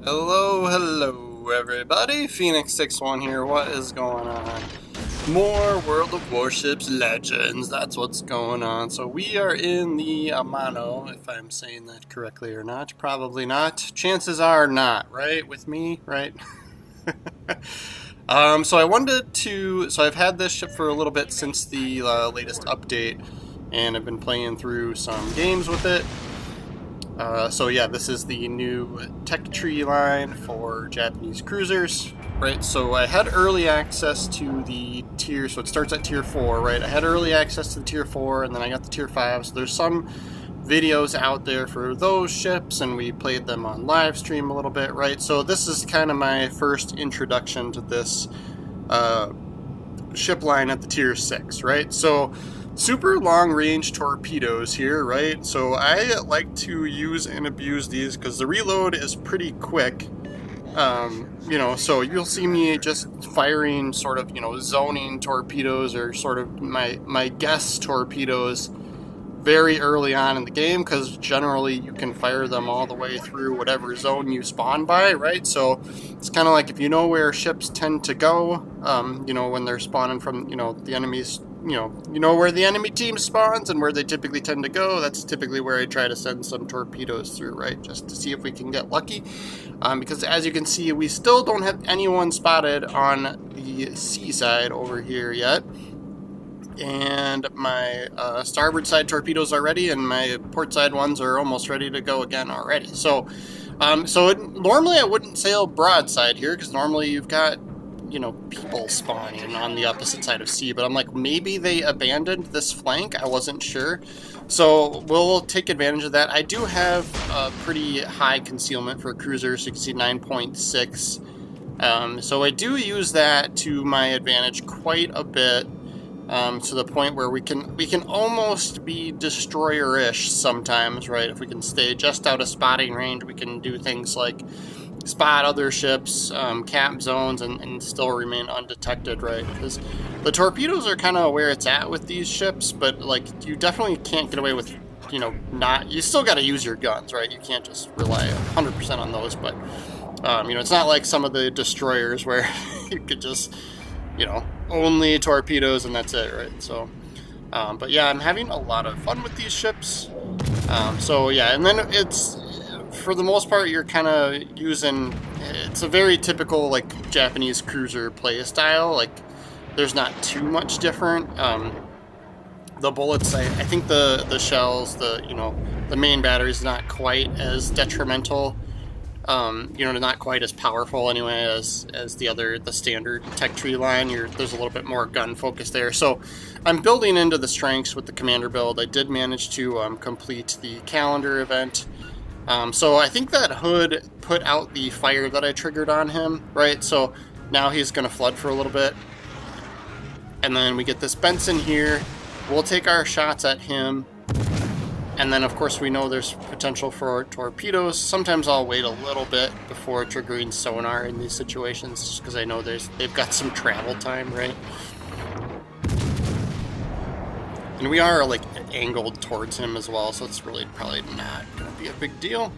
Hello everybody, Phoenix61 here, what is going on? More World of Warships Legends, that's what's going on. So we are in the Omono, if I'm saying that correctly or not, probably not. Chances are not, right, with me, right? So I've had this ship for a little bit since the latest update, and I've been playing through some games with it. So yeah, this is the new tech tree line for Japanese cruisers, right? So I had early access to the tier, so it starts at tier 4, right? I had early access to the tier 4, and then I got the tier 5, so there's some videos out there for those ships, and we played them on live stream a little bit, right? So this is kind of my first introduction to this ship line at the tier 6, right? So super long range torpedoes here, right? So I like to use and abuse these because the reload is pretty quick. So you'll see me just firing sort of, zoning torpedoes or sort of my guess torpedoes very early on in the game, because generally you can fire them all the way through whatever zone you spawn by, right? So it's kind of like if you know where ships tend to go, when they're spawning from, the enemy's, where the enemy team spawns and where they typically tend to go. That's typically where I try to send some torpedoes through, right? Just to see if we can get lucky. Because as you can see, we still don't have anyone spotted on the seaside over here yet. And my starboard side torpedoes are ready, and my port side ones are almost ready to go again already. So, normally I wouldn't sail broadside here, because normally you've got, people spawning on the opposite side of sea. But I'm like, maybe they abandoned this flank. I wasn't sure. So we'll take advantage of that. I do have a pretty high concealment for a cruiser, so you can see 9.6. So I do use that to my advantage quite a bit. To the point where we can almost be destroyer-ish sometimes, right? If we can stay just out of spotting range, we can do things like spot other ships, cap zones, and still remain undetected, right? Because the torpedoes are kind of where it's at with these ships, but like you definitely can't get away with, you still got to use your guns, right? You can't just rely 100% on those, but it's not like some of the destroyers where you could just only torpedoes and that's it, right? So, but yeah, I'm having a lot of fun with these ships. So yeah, and then it's, for the most part, you're kind of using, it's a very typical, like, Japanese cruiser play style. Like, there's not too much different. The bullets, I think the shells, the main battery is not quite as detrimental. Not quite as powerful anyway as the standard tech tree line. There's a little bit more gun focus there. So I'm building into the strengths with the commander build. I did manage to complete the calendar event. So I think that Hood put out the fire that I triggered on him, right? So now he's going to flood for a little bit. And then we get this Benson here. We'll take our shots at him. And then, of course, we know there's potential for torpedoes. Sometimes I'll wait a little bit before triggering sonar in these situations, just because I know they've got some travel time, right? And we are, like, angled towards him as well, so it's really probably not going to be a big deal.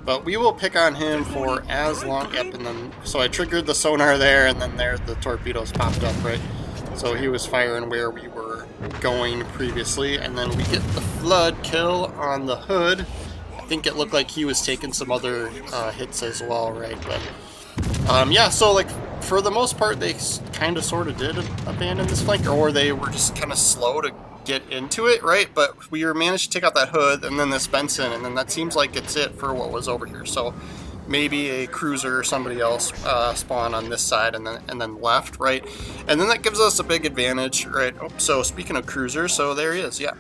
But we will pick on him for as long... Yep, and then... So I triggered the sonar there, and then there the torpedoes popped up, right? So he was firing where we were going previously, and then we get the flood kill on the Hood. I think it looked like he was taking some other hits as well, right? But yeah, so like for the most part, they kind of sort of did abandon this flank, or they were just kind of slow to get into it, right? But we managed to take out that Hood and then this Benson, and then that seems like it's it for what was over here. So maybe a cruiser or somebody else spawn on this side and then left, right? And then that gives us a big advantage, right? Oh, so speaking of cruisers, so there he is, yeah.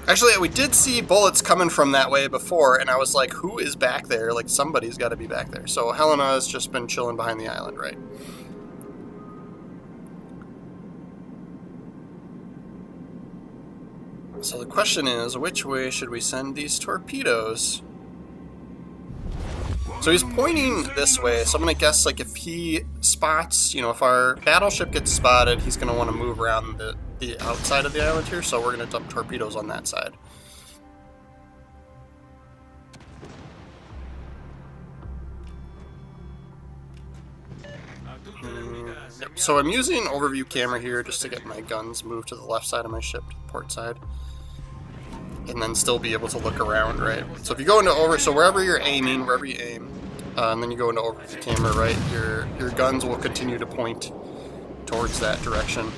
Actually, we did see bullets coming from that way before, and I was like, who is back there? Like, somebody's got to be back there. So Helena has just been chilling behind the island, right? So the question is, which way should we send these torpedoes? So he's pointing this way, so I'm going to guess, like, if he spots, if our battleship gets spotted, he's going to want to move around the outside of the island here, so we're going to dump torpedoes on that side. Yep. So I'm using overview camera here just to get my guns moved to the left side of my ship, to the port side, and then still be able to look around, right? So if you go into so wherever you're aiming, wherever you aim, and then you go into overview camera, right, your guns will continue to point towards that direction.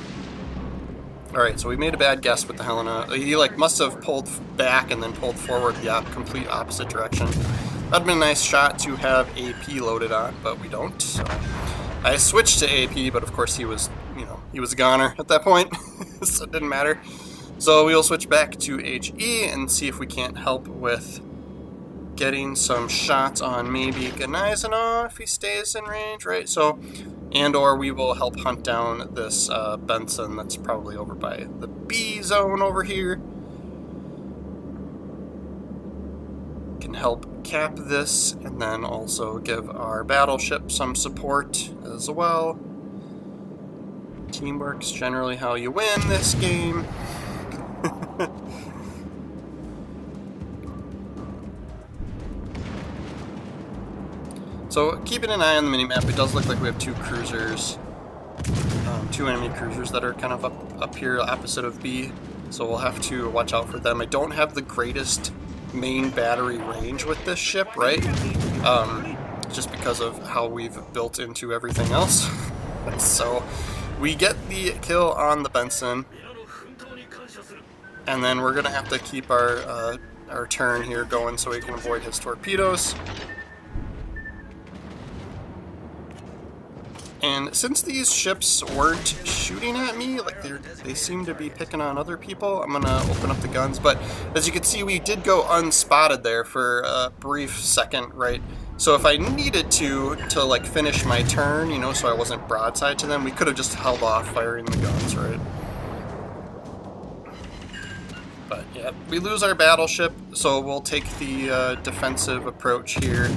Alright, so we made a bad guess with the Helena. He like must have pulled back and then pulled forward the complete opposite direction. That'd been a nice shot to have AP loaded on, but we don't. So I switched to AP, but of course he was, he was a goner at that point, so it didn't matter. So we'll switch back to HE and see if we can't help with getting some shots on maybe Ganizano if he stays in range, right? So, and/or we will help hunt down this Benson that's probably over by the B zone over here. Can help cap this and then also give our battleship some support as well. Teamwork's generally how you win this game. So keeping an eye on the minimap, it does look like we have two cruisers, two enemy cruisers that are kind of up here opposite of B, so we'll have to watch out for them. I don't have the greatest main battery range with this ship, right? Just because of how we've built into everything else. So we get the kill on the Benson, and then we're gonna have to keep our turn here going so we can avoid his torpedoes. And since these ships weren't shooting at me, like they seem to be picking on other people, I'm gonna open up the guns. But as you can see, we did go unspotted there for a brief second, right? So if I needed to like finish my turn, so I wasn't broadside to them, we could have just held off firing the guns, right? But yeah, we lose our battleship, so we'll take the defensive approach here.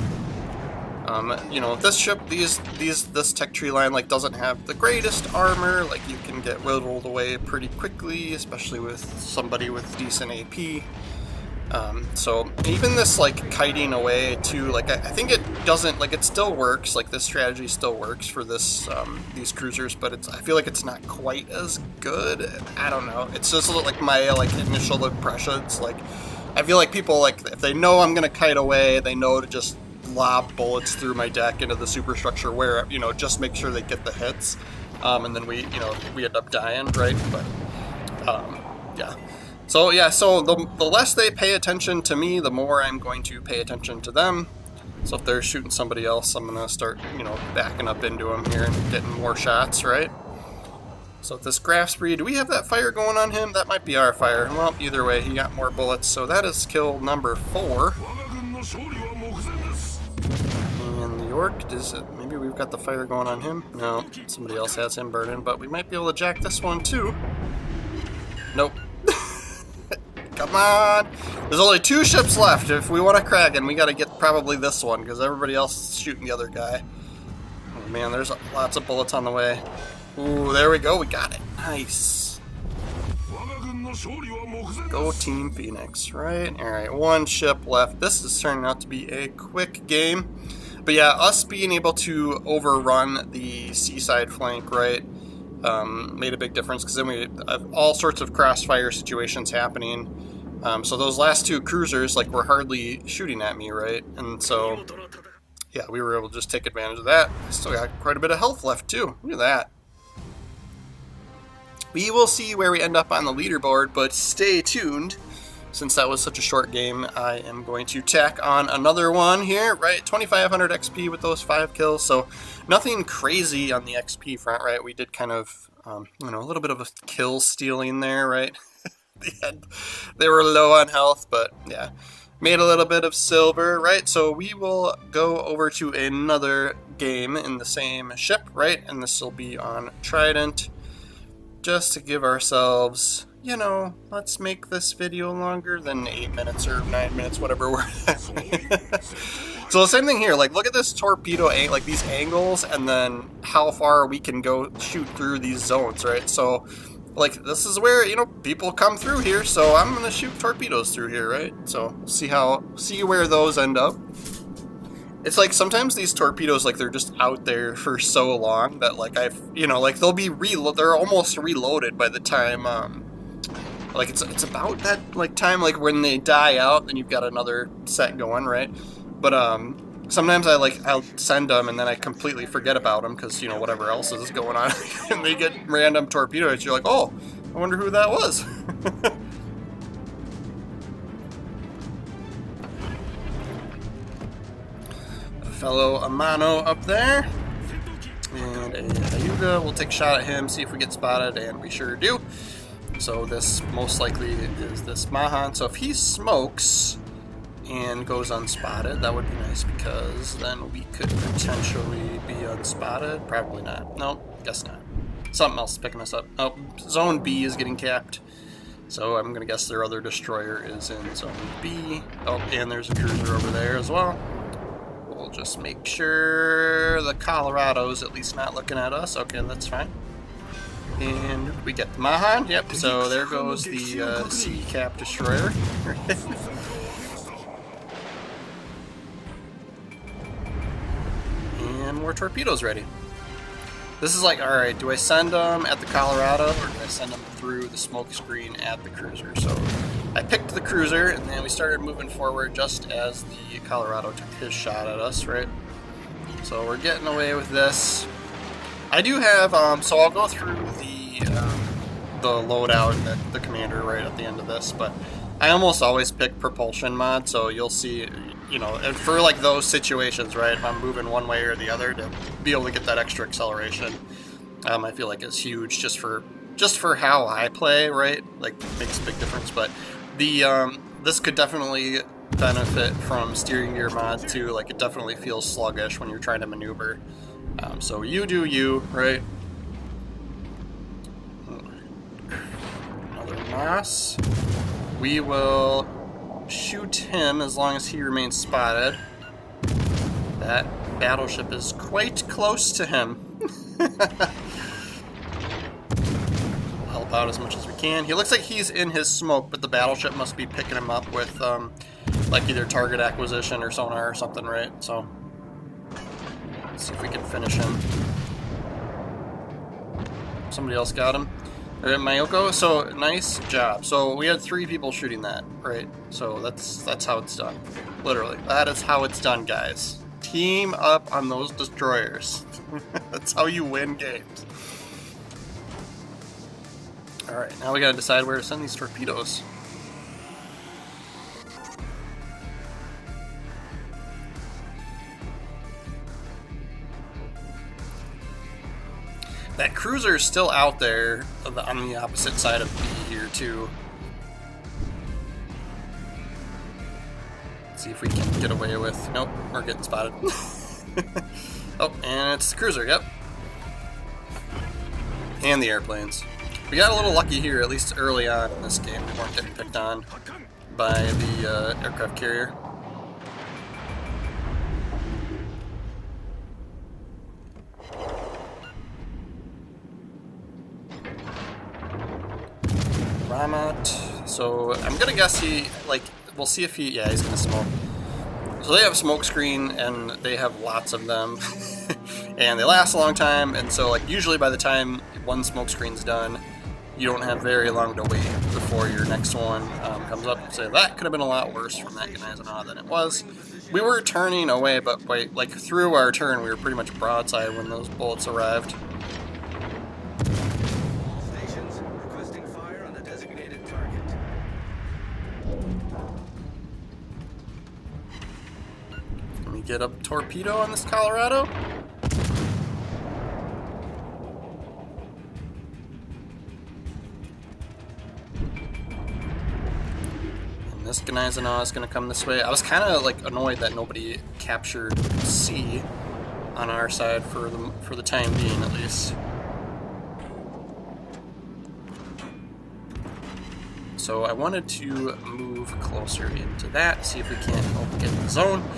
This ship, this tech tree line like doesn't have the greatest armor. Like you can get whittled away pretty quickly, especially with somebody with decent AP. So even this like kiting away too, like I think it doesn't, like it still works. Like this strategy still works for this these cruisers, but I feel like it's not quite as good. I don't know. It's just like my like initial impressions. Like I feel like people like if they know I'm gonna kite away, they know to just lob bullets through my deck into the superstructure where, just make sure they get the hits. And then we end up dying, right? But, yeah. So, yeah, so the less they pay attention to me, the more I'm going to pay attention to them. So if they're shooting somebody else, I'm going to start, backing up into them here and getting more shots, right? So with this graph spree, do we have that fire going on him? That might be our fire. Well, either way, he got more bullets. So that is kill number 4. And the York, maybe we've got the fire going on him? No, somebody else has him burning, but we might be able to jack this one too. Nope. Come on! There's only 2 ships left. If we want a Kraken, we gotta get probably this one, because everybody else is shooting the other guy. Oh man, there's lots of bullets on the way. Ooh, there we go, we got it. Nice. Go Team Phoenix, right? Alright, 1 ship left. This is turning out to be a quick game. But yeah, us being able to overrun the seaside flank, right, made a big difference, because then we have all sorts of crossfire situations happening. So those last 2 cruisers, like, were hardly shooting at me, right? And so, yeah, we were able to just take advantage of that. Still got quite a bit of health left, too. Look at that. We will see where we end up on the leaderboard, but stay tuned. Since that was such a short game, I am going to tack on another one here, right? 2,500 XP with those 5 kills, so nothing crazy on the XP front, right? We did kind of, a little bit of a kill stealing there, right? They were low on health, but yeah, made a little bit of silver, right? So we will go over to another game in the same ship, right? And this will be on Trident, just to give ourselves, let's make this video longer than 8 minutes or 9 minutes, whatever we're at. So the same thing here, like look at this torpedo, like these angles, and then how far we can go shoot through these zones, right? So like this is where, people come through here, so I'm gonna shoot torpedoes through here, right? So see where those end up. It's like sometimes these torpedoes, like they're just out there for so long that like I've, you know, like they'll be they're almost reloaded by the time, like it's about that like time, like when they die out, then you've got another set going, right? But sometimes I'll send them and then I completely forget about them because, you know, whatever else is going on, and they get random torpedoes. You're like, oh, I wonder who that was. Fellow Omono up there, and a Hyuga. We'll take a shot at him, see if we get spotted, and we sure do. So this most likely is this Mahan. So if he smokes and goes unspotted, that would be nice because then we could potentially be unspotted. Probably not. Nope, guess not. Something else is picking us up. Oh, Zone B is getting capped. So I'm going to guess their other destroyer is in Zone B. Oh, and there's a cruiser over there as well. We'll just make sure the Colorado's at least not looking at us. Okay, that's fine. And we get the Mahan. Yep, so there goes the C cap destroyer. And more torpedoes ready. This is like, alright, do I send them at the Colorado or do I send them through the smoke screen at the cruiser? So I picked the cruiser and then we started moving forward just as the Colorado took his shot at us, right? So we're getting away with this. I do have, so I'll go through the loadout and the commander right at the end of this, but I almost always pick propulsion mod, so you'll see, you know, and for like those situations, right, if I'm moving one way or the other to be able to get that extra acceleration, I feel like it's huge just for how I play, right? Like, makes a big difference. But the this could definitely benefit from steering gear mod too. Like, it definitely feels sluggish when you're trying to maneuver. So you do you, right? Another Moss. We will shoot him as long as he remains spotted. That battleship is quite close to him. Help out as much as we can. He looks like he's in his smoke, but the battleship must be picking him up with like either target acquisition or sonar or something, right? So let's see if we can finish him. Somebody else got him. Mayoko, so nice job. So we had 3 people shooting that, right? So that's how it's done. Literally, that is how it's done, guys. Team up on those destroyers. That's how you win games. All right, now we gotta decide where to send these torpedoes. That cruiser is still out there on the opposite side of B here, too. Let's see if we can get away with... Nope, we're getting spotted. Oh, and it's the cruiser, yep. And the airplanes. We got a little lucky here, at least early on in this game. We weren't getting picked on by the aircraft carrier. Ramat. So I'm gonna guess he, like, we'll see if he, yeah, he's gonna smoke. So they have smoke screen and they have lots of them and they last a long time, and so like usually by the time one smoke screen's done, you don't have very long to wait before your next one comes up. So that could have been a lot worse from that Gneisenau than it was. We were turning away, but like through our turn we were pretty much broadside when those bullets arrived. Get a torpedo on this Colorado. And this Gneisenau is going to come this way. I was kind of like annoyed that nobody captured C on our side for the time being, at least. So I wanted to move closer into that, see if we can't get in the zone.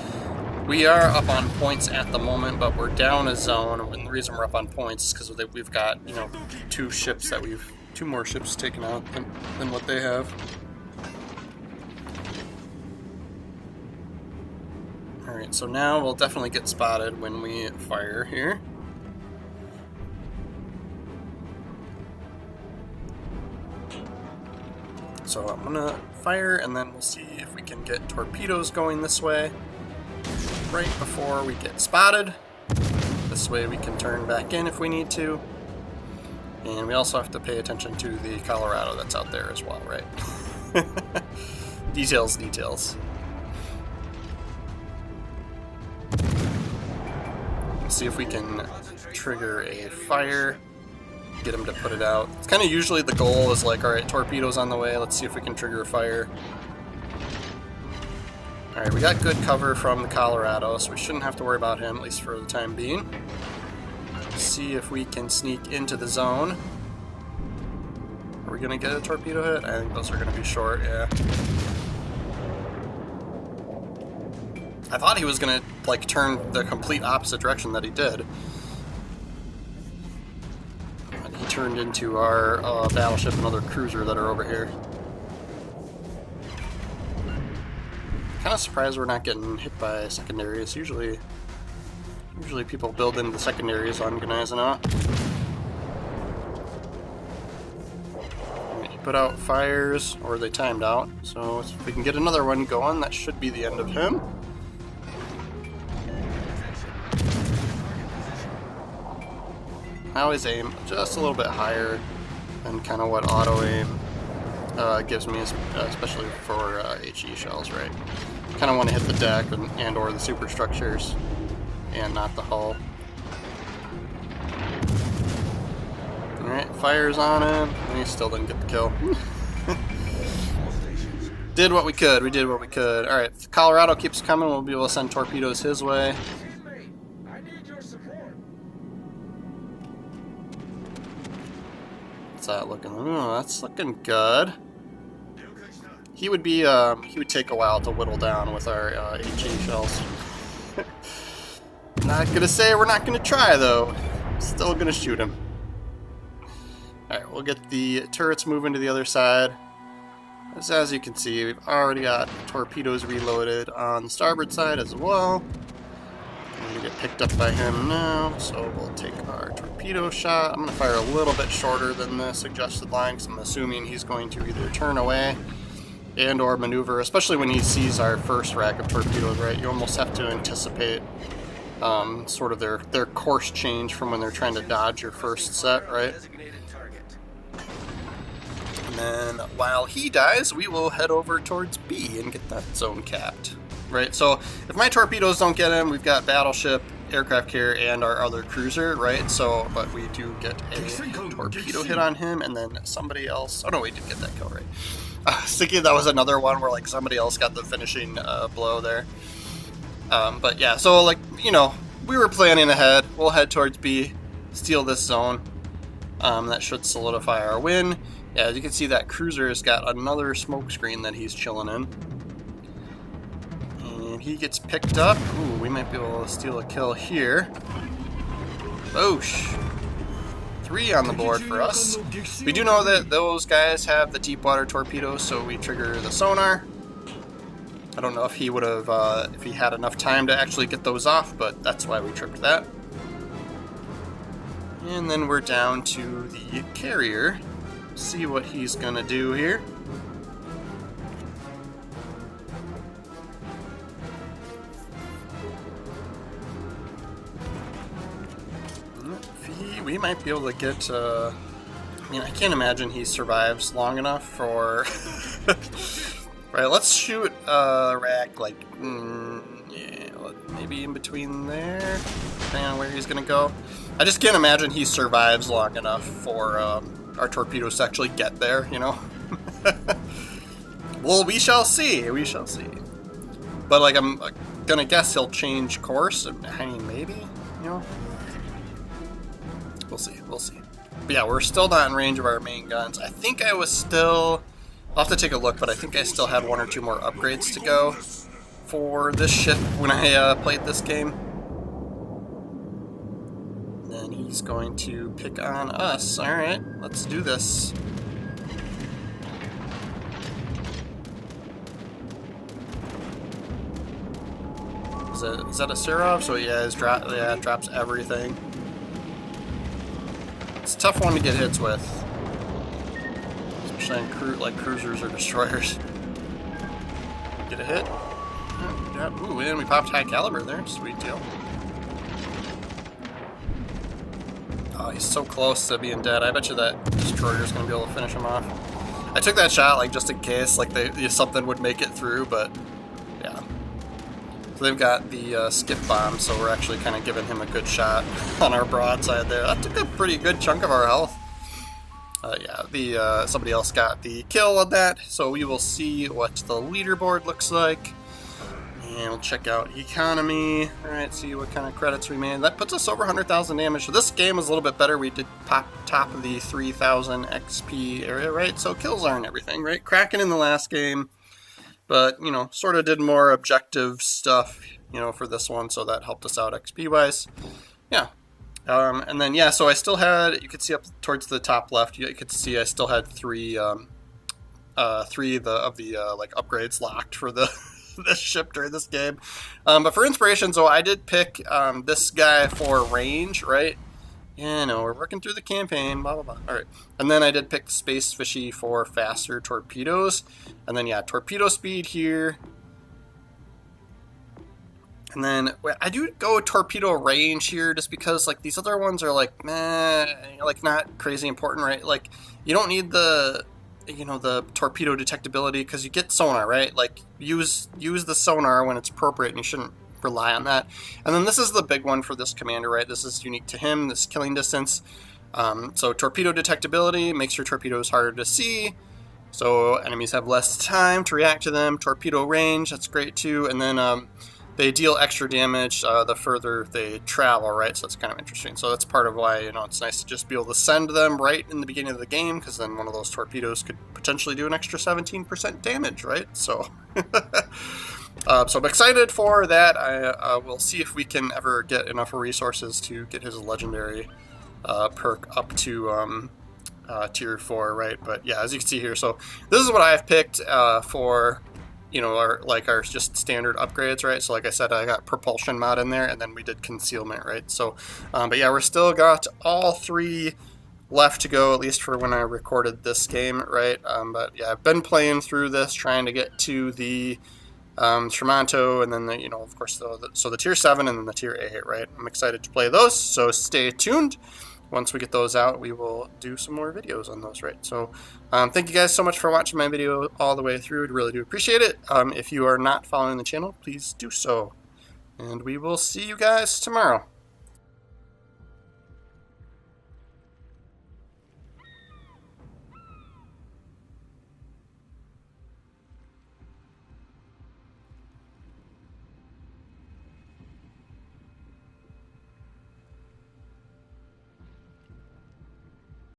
We are up on points at the moment, but we're down a zone, and the reason we're up on points is because we've got, you know, 2 more ships taken out than what they have. Alright, so now we'll definitely get spotted when we fire here. So I'm gonna fire, and then we'll see if we can get torpedoes going this way right before we get spotted. This way we can turn back in if we need to. And we also have to pay attention to the Colorado that's out there as well, right? Details, details. Let's see if we can trigger a fire, get him to put it out. It's kind of usually the goal is like, alright, torpedoes on the way, let's see if we can trigger a fire. Alright, we got good cover from the Colorado, so we shouldn't have to worry about him, at least for the time being. See if we can sneak into the zone. Are we going to get a torpedo hit? I think those are going to be short, yeah. I thought he was going to like turn the complete opposite direction that he did. And he turned into our battleship and other cruiser that are over here. Kind of surprised we're not getting hit by secondaries. Usually people build into the secondaries on Gnazzana. He put out fires, or they timed out. So if we can get another one going, that should be the end of him. I always aim just a little bit higher than kind of what auto aim gives me, especially for HE shells, right? Kind of want to hit the deck and or the superstructures, and not the hull. Alright, fires on him, and he still didn't get the kill. Did what we could, we did what we could. Alright, if Colorado keeps coming, we'll be able to send torpedoes his way. What's that looking? Oh, that's looking good. He would take a while to whittle down with our HE shells. Not gonna say we're not gonna try though. Still gonna shoot him. Alright, we'll get the turrets moving to the other side. As you can see, we've already got torpedoes reloaded on the starboard side as well. I'm gonna get picked up by him now, so we'll take our torpedo shot. I'm gonna fire a little bit shorter than the suggested line, because I'm assuming he's going to either turn away and or maneuver, especially when he sees our first rack of torpedoes, right? You almost have to anticipate sort of their course change from when they're trying to dodge your first set, right? And then while he dies, we will head over towards B and get that zone capped, right? So if my torpedoes don't get him, we've got battleship, aircraft carrier, and our other cruiser, right? So, but we do get a torpedo hit on him, and then somebody else. Oh no, we did get that kill, right? I was thinking that was another one where like somebody else got the finishing blow there. But yeah, so like, you know, we were planning ahead. We'll head towards B, steal this zone. That should solidify our win. Yeah, as you can see, that cruiser has got another smoke screen that he's chilling in. And he gets picked up. Ooh, we might be able to steal a kill here. Boosh. 3 on the board for us. We do know that those guys have the deep water torpedoes, so we trigger the sonar. I don't know if he would have, if he had enough time to actually get those off, but that's why we tripped that. And then we're down to the carrier. See what he's gonna do here. We might be able to get, I mean, I can't imagine he survives long enough for... Right, let's shoot a rack, like, yeah, maybe in between there, depending on where he's going to go. I just can't imagine he survives long enough for our torpedoes to actually get there, you know? Well, we shall see, we shall see. But, like, I'm going to guess he'll change course. I mean, maybe, you know? We'll see, we'll see. But yeah, we're still not in range of our main guns. I think I was still... I'll have to take a look, but I think I still had 1 or 2 more upgrades to go for this ship when I played this game. And then he's going to pick on us. Alright, let's do this. is that a Serov? So yeah, it drops everything. It's a tough one to get hits with, especially on like cruisers or destroyers. Get a hit. Yeah. Ooh, and we popped high caliber there. Sweet deal. Oh, he's so close to being dead. I bet you that destroyer's gonna be able to finish him off. I took that shot like just in case, like something would make it through, but yeah. So they've got the skip bomb, so we're actually kind of giving him a good shot on our broadside there. That took a pretty good chunk of our health. Yeah, somebody else got the kill on that, so we will see what the leaderboard looks like. And we'll check out economy. Alright, see what kind of credits we made. That puts us over 100,000 damage. So this game was a little bit better. We did pop top of the 3,000 XP area, right? So kills aren't everything, right? Kraken in the last game. But, you know, sort of did more objective stuff, you know, for this one. So that helped us out XP-wise. Yeah. And then, yeah, so I still had, you could see up towards the top left, you could see I still had three of the like upgrades locked for the this ship during this game. But for inspiration, so I did pick this guy for range, right? Yeah, no, we're working through the campaign, blah, blah, blah. All right. And then I did pick Space Fishy for faster torpedoes. And then, yeah, torpedo speed here. And then I do go torpedo range here just because, like, these other ones are, like, meh, like, not crazy important, right? Like, you don't need the, you know, the torpedo detectability because you get sonar, right? Like, use the sonar when it's appropriate, and you shouldn't rely on that. And then this is the big one for this commander, right? This is unique to him, this killing distance. So torpedo detectability makes your torpedoes harder to see, so enemies have less time to react to them. Torpedo range, that's great too. And then they deal extra damage the further they travel, right? So that's kind of interesting. So that's part of why, you know, it's nice to just be able to send them right in the beginning of the game, because then one of those torpedoes could potentially do an extra 17% damage, right? So, so I'm excited for that. I will see if we can ever get enough resources to get his legendary perk up to tier 4, right? But yeah, as you can see here, so this is what I've picked for, you know, our just standard upgrades, right? So like I said, I got propulsion mod in there, and then we did concealment, right? So, but yeah, we're still got all 3 left to go, at least for when I recorded this game, right? But yeah, I've been playing through this, trying to get to the Tremonto, and then the, you know, of course, the tier 7 and then the tier 8, right? I'm excited to play those, so stay tuned. Once we get those out, we will do some more videos on those, right? So thank you guys so much for watching my video all the way through. I really do appreciate it. If you are not following the channel, please do so. And we will see you guys tomorrow.